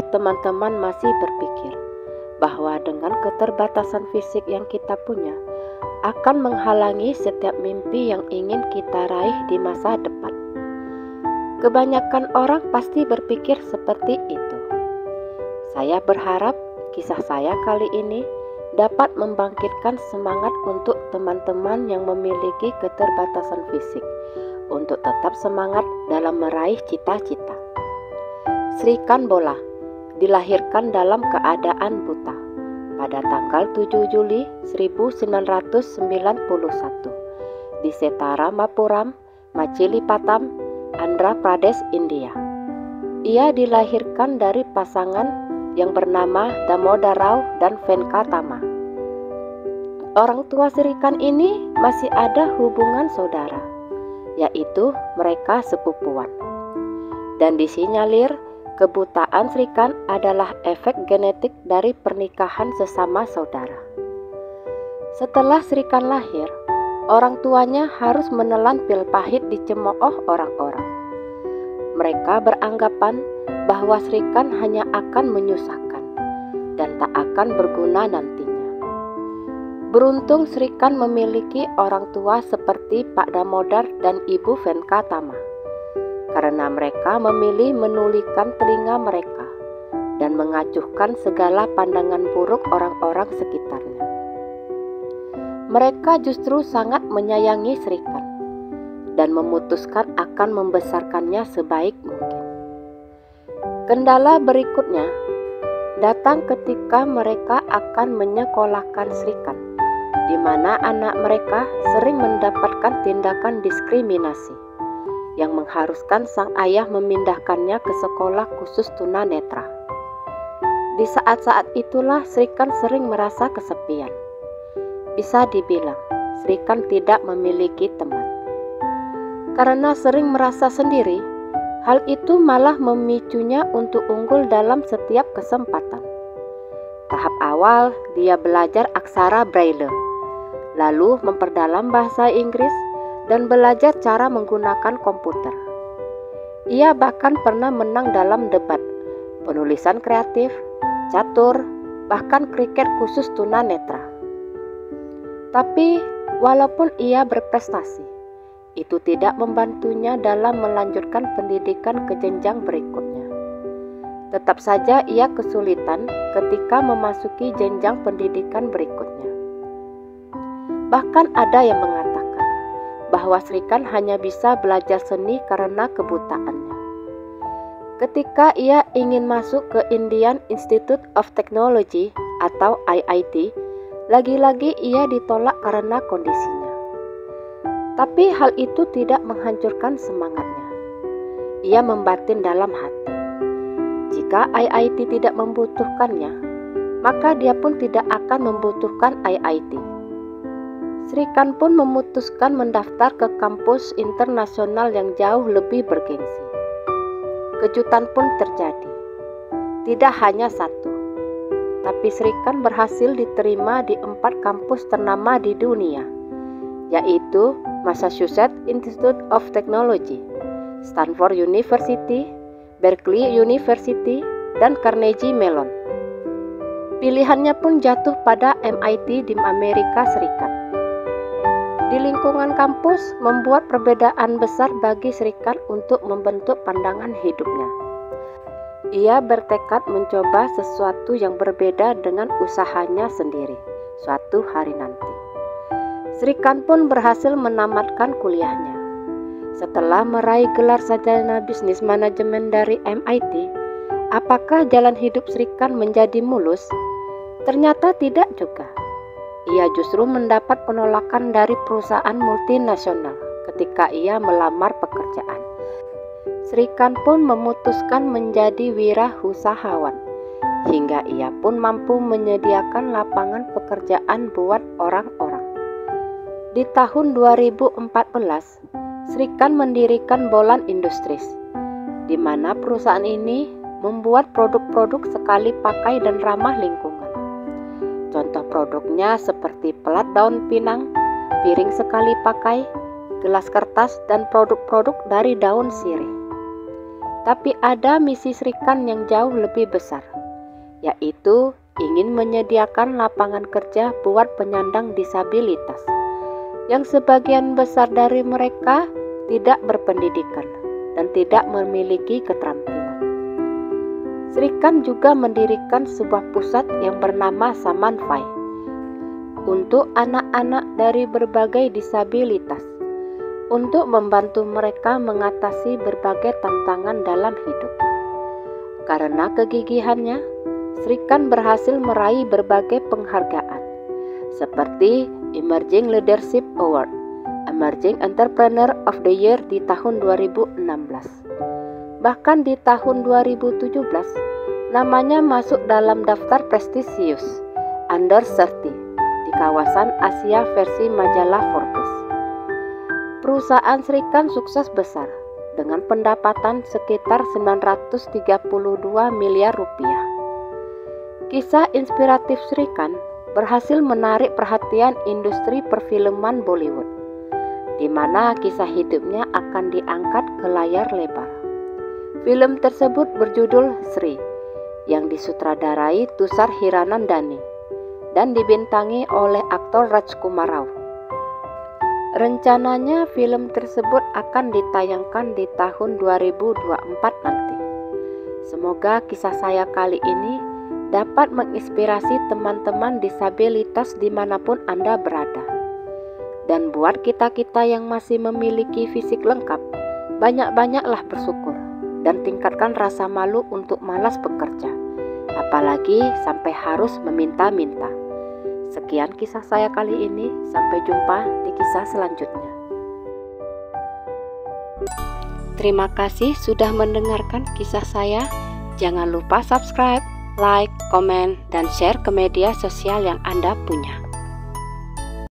teman-teman masih berpikir bahwa dengan keterbatasan fisik yang kita punya akan menghalangi setiap mimpi yang ingin kita raih di masa depan. Kebanyakan orang pasti berpikir seperti itu. Saya berharap kisah saya kali ini dapat membangkitkan semangat untuk teman-teman yang memiliki keterbatasan fisik untuk tetap semangat dalam meraih cita-cita. Sri Khanbola dilahirkan dalam keadaan buta pada tanggal 7 Juli 1991 di Setaramapuram, Machilipattam, Andhra Pradesh, India. Ia dilahirkan dari pasangan yang bernama Damodarrao dan Venkatama. Orang tua Sri Khan ini masih ada hubungan saudara, yaitu mereka sepupuan. Dan disinyalir kebutaan Sri Khan adalah efek genetik dari pernikahan sesama saudara. Setelah Sri Khan lahir, orang tuanya harus menelan pil pahit dicemooh orang-orang. Mereka beranggapan bahwa Sri Khan hanya akan menyusahkan dan tak akan berguna nantinya. Beruntung Sri Khan memiliki orang tua seperti Pak Damodar dan Ibu Venkatama, karena mereka memilih menulikan telinga mereka dan mengacuhkan segala pandangan buruk orang-orang sekitarnya. Mereka justru sangat menyayangi Sri Khan dan memutuskan akan membesarkannya sebaik mungkin. Kendala berikutnya datang ketika mereka akan menyekolahkan Sri Khan, di mana anak mereka sering mendapatkan tindakan diskriminasi yang mengharuskan sang ayah memindahkannya ke sekolah khusus tunanetra. Di saat-saat itulah Sri Khan sering merasa kesepian. Bisa dibilang, Sri Khan tidak memiliki teman. Karena sering merasa sendiri, hal itu malah memicunya untuk unggul dalam setiap kesempatan. Tahap awal, dia belajar aksara Braille, lalu memperdalam bahasa Inggris dan belajar cara menggunakan komputer. Ia bahkan pernah menang dalam debat, penulisan kreatif, catur, bahkan kriket khusus tunanetra. Tapi walaupun ia berprestasi, itu tidak membantunya dalam melanjutkan pendidikan ke jenjang berikutnya. Tetap saja ia kesulitan ketika memasuki jenjang pendidikan berikutnya. Bahkan ada yang mengatakan bahwa Sri Khan hanya bisa belajar seni karena kebutaannya. Ketika ia ingin masuk ke Indian Institute of Technology atau IIT, lagi-lagi ia ditolak karena kondisinya. Tapi hal itu tidak menghancurkan semangatnya. Ia membatin dalam hati, jika IIT tidak membutuhkannya, maka dia pun tidak akan membutuhkan IIT. Sri Khan pun memutuskan mendaftar ke kampus internasional yang jauh lebih bergengsi. Kejutan pun terjadi. Tidak hanya satu, tapi Sri Khan berhasil diterima di 4 kampus ternama di dunia, yaitu Massachusetts Institute of Technology, Stanford University, Berkeley University, dan Carnegie Mellon. Pilihannya pun jatuh pada MIT di Amerika Serikat. Di lingkungan kampus membuat perbedaan besar bagi Sri Khan untuk membentuk pandangan hidupnya. Ia bertekad mencoba sesuatu yang berbeda dengan usahanya sendiri suatu hari nanti. Sri Khan pun berhasil menamatkan kuliahnya. Setelah meraih gelar sarjana bisnis manajemen dari MIT, apakah jalan hidup Sri Khan menjadi mulus? Ternyata tidak juga. Ia justru mendapat penolakan dari perusahaan multinasional ketika ia melamar pekerjaan. Sri Khan pun memutuskan menjadi wirausahawan, hingga ia pun mampu menyediakan lapangan pekerjaan buat orang-orang. Di tahun 2014, Sri Khan mendirikan Bolan Industries, di mana perusahaan ini membuat produk-produk sekali pakai dan ramah lingkungan. Contoh produknya seperti pelat daun pinang, piring sekali pakai, gelas kertas, dan produk-produk dari daun sirih. Tapi ada misi Srikan yang jauh lebih besar, yaitu ingin menyediakan lapangan kerja buat penyandang disabilitas, yang sebagian besar dari mereka tidak berpendidikan dan tidak memiliki keterampilan. Srikan juga mendirikan sebuah pusat yang bernama Samanfai untuk anak-anak dari berbagai disabilitas, untuk membantu mereka mengatasi berbagai tantangan dalam hidup. Karena kegigihannya, Srikan berhasil meraih berbagai penghargaan, seperti Emerging Leadership Award, Emerging Entrepreneur of the Year di tahun 2016. Bahkan di tahun 2017, namanya masuk dalam daftar prestisius Under 30 di kawasan Asia versi majalah Forbes. Perusahaan Srikan sukses besar dengan pendapatan sekitar 932 miliar rupiah. Kisah inspiratif Srikan berhasil menarik perhatian industri perfilman Bollywood, di mana kisah hidupnya akan diangkat ke layar lebar. Film tersebut berjudul Sri, yang disutradarai Tushar Hiranandani dan dibintangi oleh aktor Rajkumar Rao. Rencananya film tersebut akan ditayangkan di tahun 2024 nanti. Semoga kisah saya kali ini dapat menginspirasi teman-teman disabilitas dimanapun Anda berada. Dan buat kita-kita yang masih memiliki fisik lengkap, banyak-banyaklah bersyukur dan tingkatkan rasa malu untuk malas bekerja, apalagi sampai harus meminta-minta. Sekian kisah saya kali ini, sampai jumpa di kisah selanjutnya. Terima kasih sudah mendengarkan kisah saya. Jangan lupa subscribe, like, komen, dan share ke media sosial yang Anda punya.